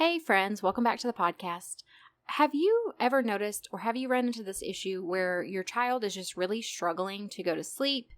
Hey friends, welcome back to the podcast. Have you ever noticed or have you run into this issue where your child is just really struggling to go to sleep,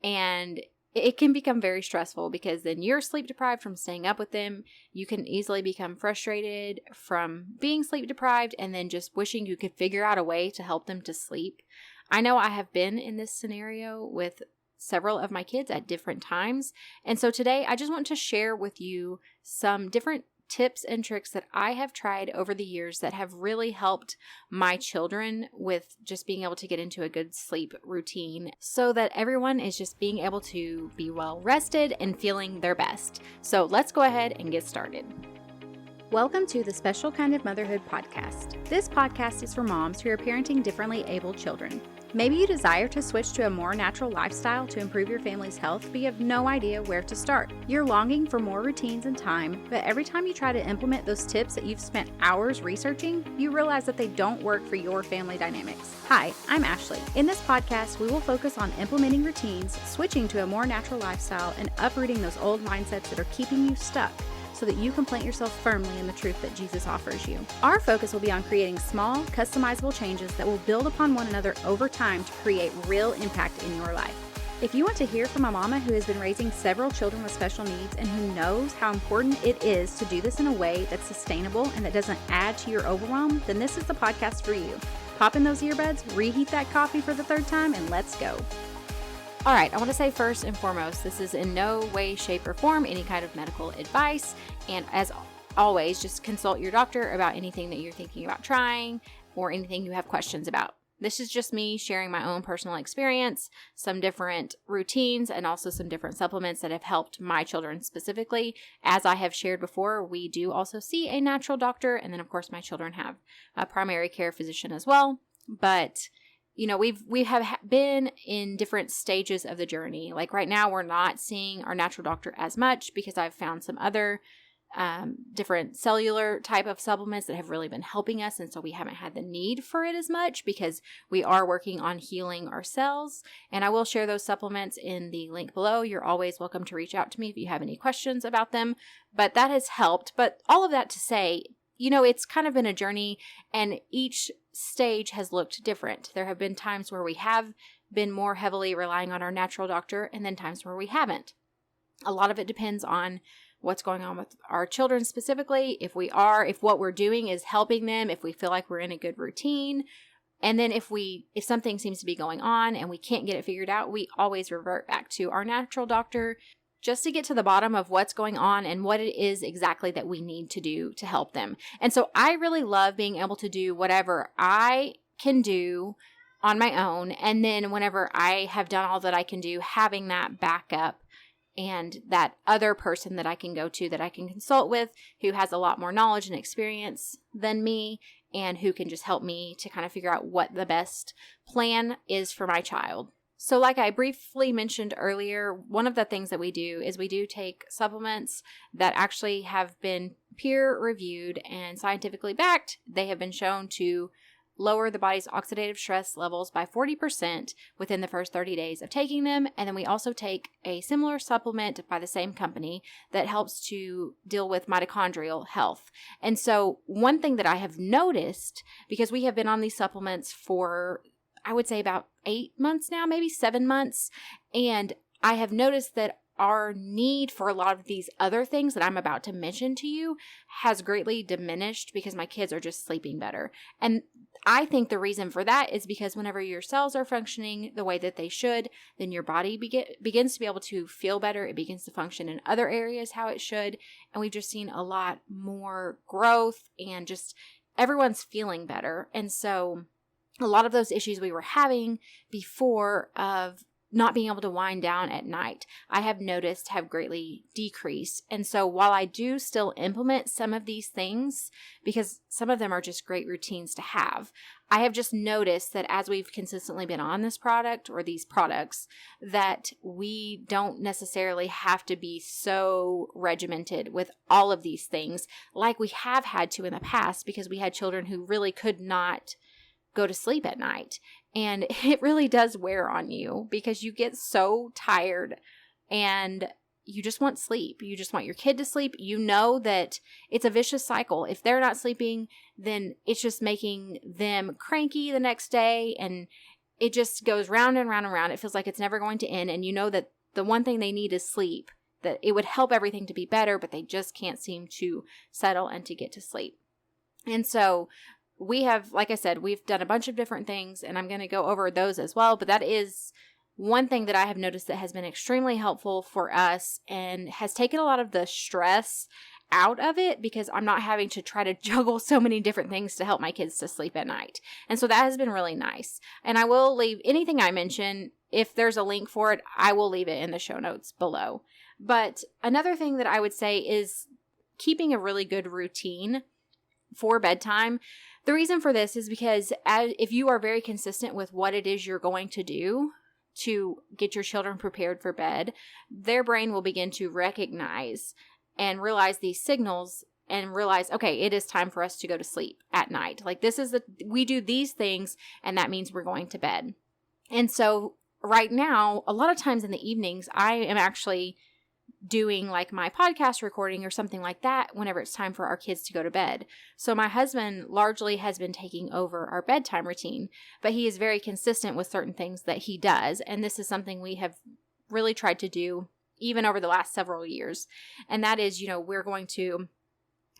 and it can become very stressful because then you're sleep deprived from staying up with them. You can easily become frustrated from being sleep deprived and then just wishing you could figure out a way to help them to sleep. I know I have been in this scenario with several of my kids at different times. And so today I just want to share with you some different tips and tricks that I have tried over the years that have really helped my children with just being able to get into a good sleep routine so that everyone is just being able to be well rested and feeling their best. So let's go ahead and get started. Welcome to the Special Kind of Motherhood podcast. This podcast is for moms who are parenting differently abled children. Maybe you desire to switch to a more natural lifestyle to improve your family's health, but you have no idea where to start. You're longing for more routines and time, but every time you try to implement those tips that you've spent hours researching, you realize that they don't work for your family dynamics. Hi, I'm Ashley. In this podcast, we will focus on implementing routines, switching to a more natural lifestyle, and uprooting those old mindsets that are keeping you stuck, so that you can plant yourself firmly in the truth that Jesus offers you. Our focus will be on creating small, customizable changes that will build upon one another over time to create real impact in your life. If you want to hear from a mama who has been raising several children with special needs and who knows how important it is to do this in a way that's sustainable and that doesn't add to your overwhelm, then this is the podcast for you. Pop in those earbuds, reheat that coffee for the third time, and let's go. All right, I want to say first and foremost, this is in no way, shape, or form any kind of medical advice. And as always, just consult your doctor about anything that you're thinking about trying or anything you have questions about. This is just me sharing my own personal experience, some different routines, and also some different supplements that have helped my children specifically. As I have shared before, we do also see a natural doctor, and then of course my children have a primary care physician as well. But you know, we have been in different stages of the journey. Like right now, we're not seeing our natural doctor as much because I've found some other different cellular type of supplements that have really been helping us. And so we haven't had the need for it as much because we are working on healing ourselves. And I will share those supplements in the link below. You're always welcome to reach out to me if you have any questions about them. But that has helped. But all of that to say, you know, it's kind of been a journey, and each stage has looked different. There have been times where we have been more heavily relying on our natural doctor, and then times where we haven't. A lot of it depends on what's going on with our children specifically, if what we're doing is helping them, if we feel like we're in a good routine. And then if something seems to be going on and we can't get it figured out, we always revert back to our natural doctor just to get to the bottom of what's going on and what it is exactly that we need to do to help them. And so I really love being able to do whatever I can do on my own. And then whenever I have done all that I can do, having that backup and that other person that I can go to, that I can consult with, who has a lot more knowledge and experience than me, and who can just help me to kind of figure out what the best plan is for my child. So like I briefly mentioned earlier, one of the things that we do is we do take supplements that actually have been peer reviewed and scientifically backed. They have been shown to lower the body's oxidative stress levels by 40% within the first 30 days of taking them. And then we also take a similar supplement by the same company that helps to deal with mitochondrial health. And so one thing that I have noticed, because we have been on these supplements for I would say about 8 months now, maybe 7 months. And I have noticed that our need for a lot of these other things that I'm about to mention to you has greatly diminished because my kids are just sleeping better. And I think the reason for that is because whenever your cells are functioning the way that they should, then your body begins to be able to feel better. It begins to function in other areas how it should. And we've just seen a lot more growth and just everyone's feeling better. And so a lot of those issues we were having before of not being able to wind down at night, I have noticed have greatly decreased. And so while I do still implement some of these things, because some of them are just great routines to have, I have just noticed that as we've consistently been on this product or these products, that we don't necessarily have to be so regimented with all of these things like we have had to in the past, because we had children who really could not go to sleep at night. And it really does wear on you because you get so tired. And you just want sleep. You just want your kid to sleep. You know that it's a vicious cycle. If they're not sleeping, then it's just making them cranky the next day, and it just goes round and round and round. It feels like it's never going to end, and you know that the one thing they need is sleep, that it would help everything to be better, but they just can't seem to settle and to get to sleep. And so we have, like I said, we've done a bunch of different things, and I'm going to go over those as well. But that is one thing that I have noticed that has been extremely helpful for us and has taken a lot of the stress out of it, because I'm not having to try to juggle so many different things to help my kids to sleep at night. And so that has been really nice. And I will leave anything I mention, if there's a link for it, I will leave it in the show notes below. But another thing that I would say is keeping a really good routine for bedtime. The reason for this is because if you are very consistent with what it is you're going to do to get your children prepared for bed, their brain will begin to recognize and realize these signals and realize, okay, it is time for us to go to sleep at night. Like, we do these things, and that means we're going to bed. And so right now, a lot of times in the evenings, I am actually doing like my podcast recording or something like that whenever it's time for our kids to go to bed. So my husband largely has been taking over our bedtime routine, but he is very consistent with certain things that he does. And this is something we have really tried to do even over the last several years. And that is, we're going to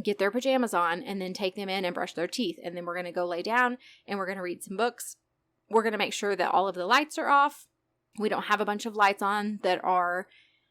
get their pajamas on and then take them in and brush their teeth. And then we're going to go lay down and we're going to read some books. We're going to make sure that all of the lights are off. We don't have a bunch of lights on that are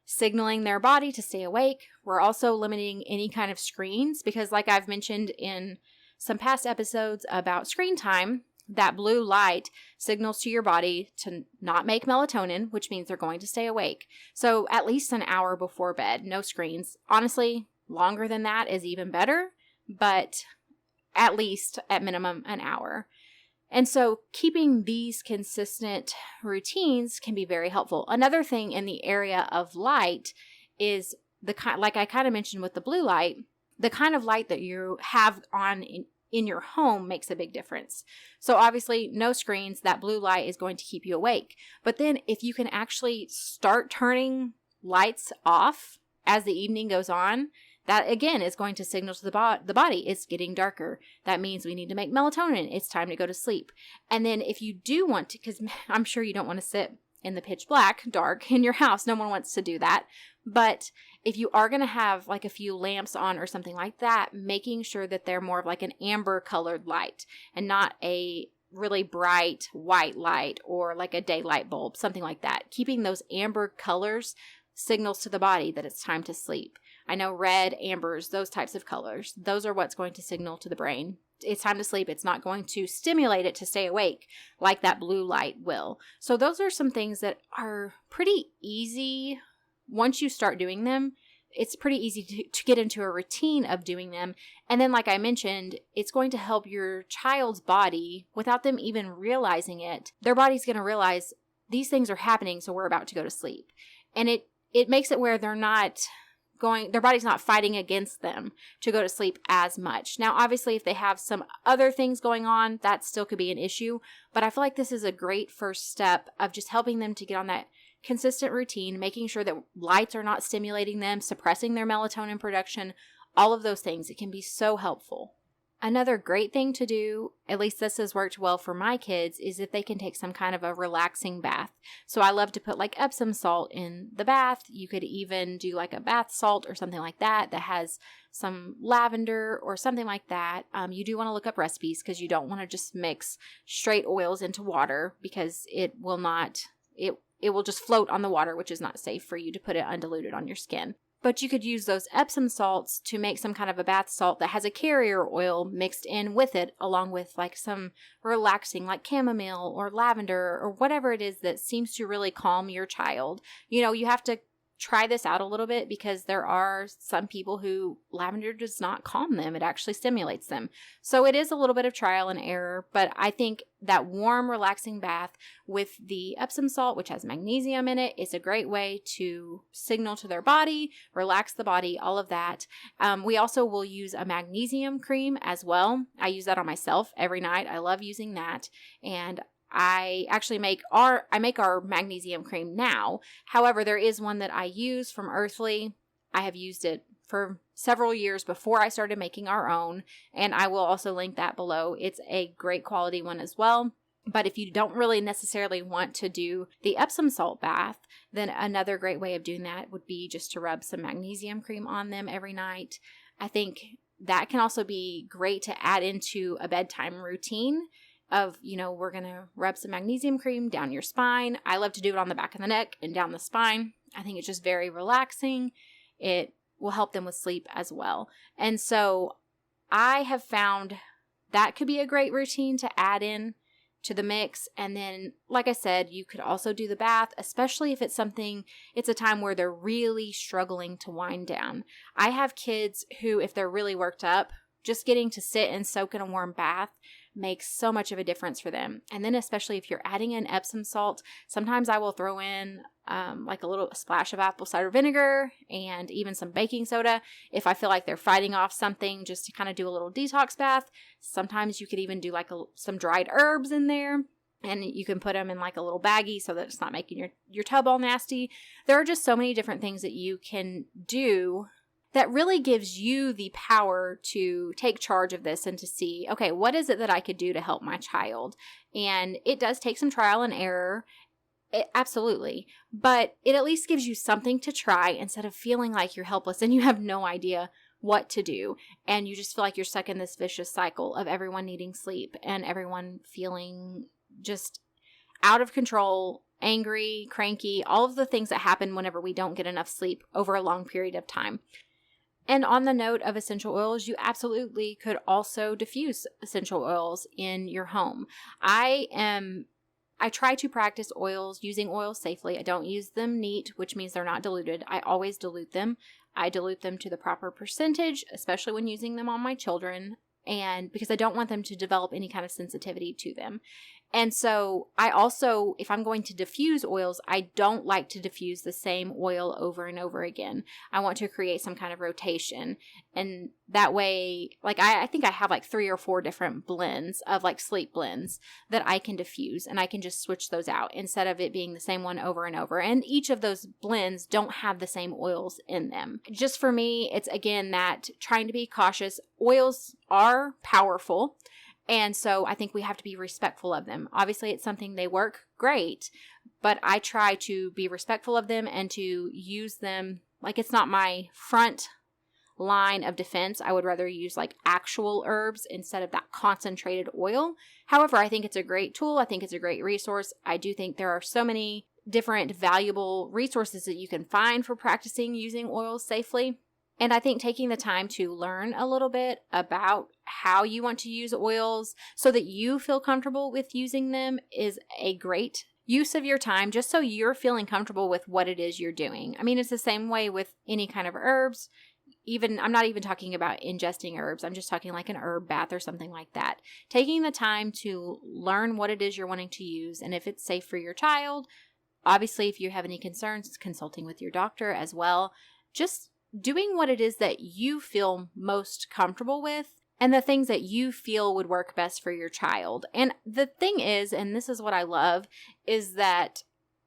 signaling their body to stay awake. We're also limiting any kind of screens because, like I've mentioned in some past episodes about screen time, that blue light signals to your body to not make melatonin, which means they're going to stay awake. So at least an hour before bed, no screens. Honestly, longer than that is even better, but at least at minimum an hour. And so keeping these consistent routines can be very helpful. Another thing in the area of light is like I kind of mentioned with the blue light, the kind of light that you have on in your home makes a big difference. So obviously no screens, that blue light is going to keep you awake. But then if you can actually start turning lights off as the evening goes on, that again is going to signal to the body it's getting darker. That means we need to make melatonin. It's time to go to sleep. And then if you do want to, because I'm sure you don't want to sit in the pitch black, dark in your house. No one wants to do that. But if you are going to have like a few lamps on or something like that, making sure that they're more of like an amber colored light and not a really bright white light or like a daylight bulb, something like that. Keeping those amber colors signals to the body that it's time to sleep. I know red, ambers, those types of colors, those are what's going to signal to the brain it's time to sleep. It's not going to stimulate it to stay awake like that blue light will. So those are some things that are pretty easy. Once you start doing them, it's pretty easy to get into a routine of doing them. And then, like I mentioned, it's going to help your child's body without them even realizing it. Their body's going to realize these things are happening, so we're about to go to sleep. And it makes it where their body's not fighting against them to go to sleep as much. Now, obviously, if they have some other things going on, that still could be an issue. But I feel like this is a great first step of just helping them to get on that consistent routine, making sure that lights are not stimulating them, suppressing their melatonin production, all of those things. It can be so helpful. Another great thing to do, at least this has worked well for my kids, is if they can take some kind of a relaxing bath. So I love to put like Epsom salt in the bath. You could even do like a bath salt or something like that has some lavender or something like that. You do want to look up recipes because you don't want to just mix straight oils into water because it will just float on the water, which is not safe for you to put it undiluted on your skin. But you could use those Epsom salts to make some kind of a bath salt that has a carrier oil mixed in with it, along with like some relaxing like chamomile or lavender or whatever it is that seems to really calm your child. You know, you have to try this out a little bit because there are some people who lavender does not calm them. It actually stimulates them. So it is a little bit of trial and error, but I think that warm, relaxing bath with the Epsom salt, which has magnesium in it, is a great way to signal to their body, relax the body, all of that. We also will use a magnesium cream as well. I use that on myself every night. I love using that. And I actually make our magnesium cream now. However, there is one that I use from Earthly. I have used it for several years before I started making our own, and I will also link that below. It's a great quality one as well. But if you don't really necessarily want to do the Epsom salt bath, then another great way of doing that would be just to rub some magnesium cream on them every night. I think that can also be great to add into a bedtime routine of, we're going to rub some magnesium cream down your spine. I love to do it on the back of the neck and down the spine. I think it's just very relaxing. It will help them with sleep as well. And so I have found that could be a great routine to add in to the mix. And then, like I said, you could also do the bath, especially if it's a time where they're really struggling to wind down. I have kids who, if they're really worked up, just getting to sit and soak in a warm bath makes so much of a difference for them. And then especially if you're adding in Epsom salt, sometimes I will throw in like a little splash of apple cider vinegar and even some baking soda if I feel like they're fighting off something, just to kind of do a little detox bath. Sometimes you could even do like some dried herbs in there, and you can put them in like a little baggie so that it's not making your tub all nasty. There are just so many different things that you can do that really gives you the power to take charge of this and to see, okay, what is it that I could do to help my child? And it does take some trial and error. Absolutely. But it at least gives you something to try instead of feeling like you're helpless and you have no idea what to do. And you just feel like you're stuck in this vicious cycle of everyone needing sleep and everyone feeling just out of control, angry, cranky, all of the things that happen whenever we don't get enough sleep over a long period of time. And on the note of essential oils, you absolutely could also diffuse essential oils in your home. I try to practice using oils safely. I don't use them neat, which means they're not diluted. I always dilute them. I dilute them to the proper percentage, especially when using them on my children, and because I don't want them to develop any kind of sensitivity to them. And so I also, if I'm going to diffuse oils, I don't like to diffuse the same oil over and over again. I want to create some kind of rotation. And that way, like I think I have like 3 or 4 different blends of like sleep blends that I can diffuse, and I can just switch those out instead of it being the same one over and over. And each of those blends don't have the same oils in them. Just for me, it's again that trying to be cautious. Oils are powerful. And so I think we have to be respectful of them. Obviously, it's something they work great, but I try to be respectful of them and to use them like it's not my front line of defense. I would rather use like actual herbs instead of that concentrated oil. However, I think it's a great tool. I think it's a great resource. I do think there are so many different valuable resources that you can find for practicing using oils safely. And I think taking the time to learn a little bit about how you want to use oils so that you feel comfortable with using them is a great use of your time, just so you're feeling comfortable with what it is you're doing. I mean, it's the same way with any kind of herbs. I'm not even talking about ingesting herbs. I'm just talking like an herb bath or something like that. Taking the time to learn what it is you're wanting to use and if it's safe for your child. Obviously, if you have any concerns, consulting with your doctor as well. Just doing what it is that you feel most comfortable with and the things that you feel would work best for your child. And the thing is, and this is what I love, is that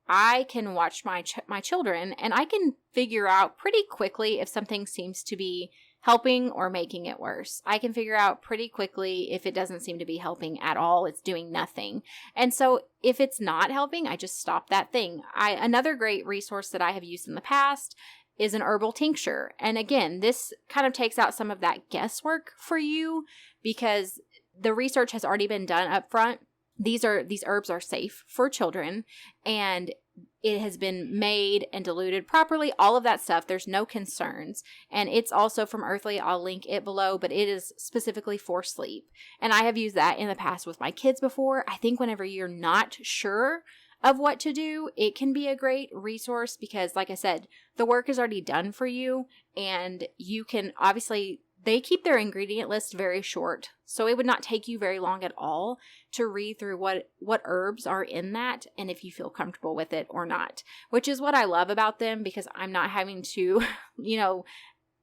I can watch my children and I can figure out pretty quickly if something seems to be helping or making it worse. I can figure out pretty quickly if it doesn't seem to be helping at all, it's doing nothing. And so if it's not helping, I just stop that thing. Another great resource that I have used in the past is an herbal tincture. And again, this kind of takes out some of that guesswork for you because the research has already been done up front. These herbs are safe for children and it has been made and diluted properly, all of that stuff. There's no concerns. And it's also from Earthly. I'll link it below, but it is specifically for sleep. And I have used that in the past with my kids before. I think whenever you're not sure of what to do, it can be a great resource because, like I said, the work is already done for you and you can obviously, they keep their ingredient list very short. So it would not take you very long at all to read through what herbs are in that and if you feel comfortable with it or not, which is what I love about them because I'm not having to,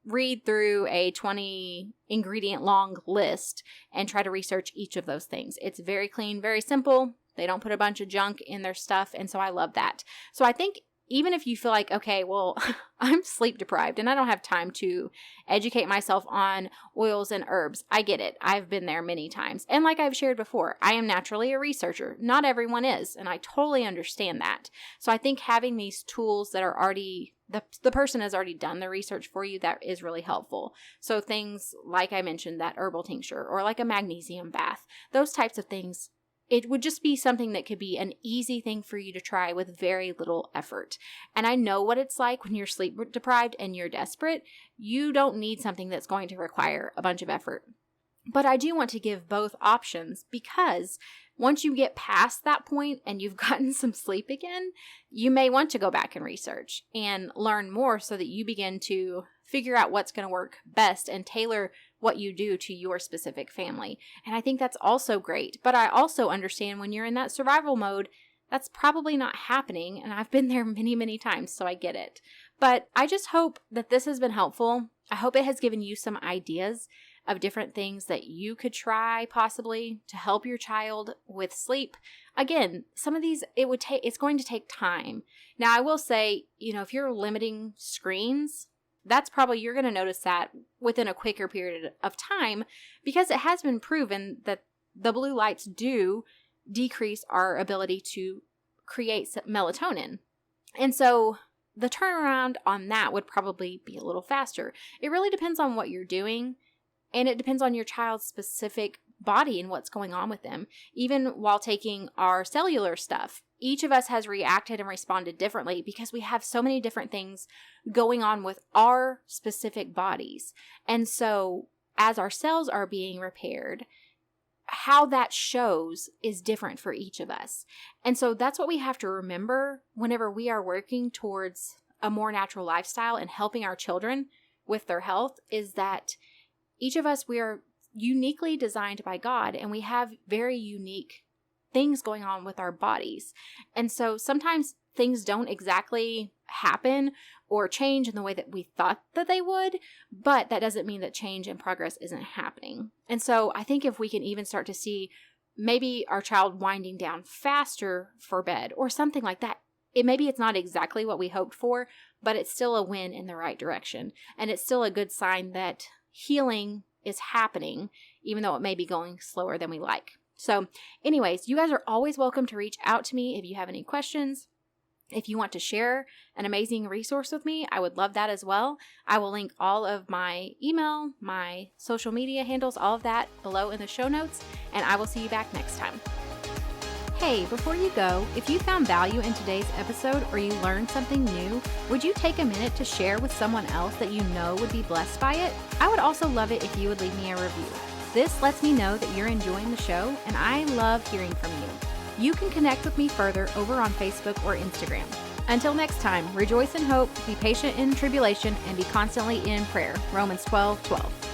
read through a 20 ingredient long list and try to research each of those things. It's very clean, very simple. They don't put a bunch of junk in their stuff. And so I love that. So I think even if you feel like, okay, well, I'm sleep deprived and I don't have time to educate myself on oils and herbs. I get it. I've been there many times. And like I've shared before, I am naturally a researcher. Not everyone is. And I totally understand that. So I think having these tools that are already, the person has already done the research for you, that is really helpful. So things like I mentioned, that herbal tincture or like a magnesium bath, those types of things. It would just be something that could be an easy thing for you to try with very little effort. And I know what it's like when you're sleep deprived and you're desperate. You don't need something that's going to require a bunch of effort. But I do want to give both options because once you get past that point and you've gotten some sleep again, you may want to go back and research and learn more so that you begin to figure out what's going to work best and tailor what you do to your specific family. And I think that's also great. But I also understand when you're in that survival mode, that's probably not happening. And I've been there many, many times, so I get it. But I just hope that this has been helpful. I hope it has given you some ideas of different things that you could try possibly to help your child with sleep. Again, some of these, it's going to take time. Now, I will say, if you're limiting screens, that's probably, you're going to notice that within a quicker period of time because it has been proven that the blue lights do decrease our ability to create melatonin. And so the turnaround on that would probably be a little faster. It really depends on what you're doing. And it depends on your child's specific body and what's going on with them. Even while taking our cellular stuff, each of us has reacted and responded differently because we have so many different things going on with our specific bodies. And so as our cells are being repaired, how that shows is different for each of us. And so that's what we have to remember whenever we are working towards a more natural lifestyle and helping our children with their health, is that each of us, we are uniquely designed by God, and we have very unique things going on with our bodies. And so sometimes things don't exactly happen or change in the way that we thought that they would, but that doesn't mean that change and progress isn't happening. And so I think if we can even start to see maybe our child winding down faster for bed or something like that, maybe it's not exactly what we hoped for, but it's still a win in the right direction. And it's still a good sign that healing is happening, even though it may be going slower than we like. So anyways, you guys are always welcome to reach out to me if you have any questions. If you want to share an amazing resource with me, I would love that as well. I will link all of my email, my social media handles, all of that below in the show notes, and I will see you back next time. Hey, before you go, if you found value in today's episode or you learned something new, would you take a minute to share with someone else that you know would be blessed by it? I would also love it if you would leave me a review. This lets me know that you're enjoying the show, and I love hearing from you. You can connect with me further over on Facebook or Instagram. Until next time, rejoice in hope, be patient in tribulation, and be constantly in prayer. Romans 12:12.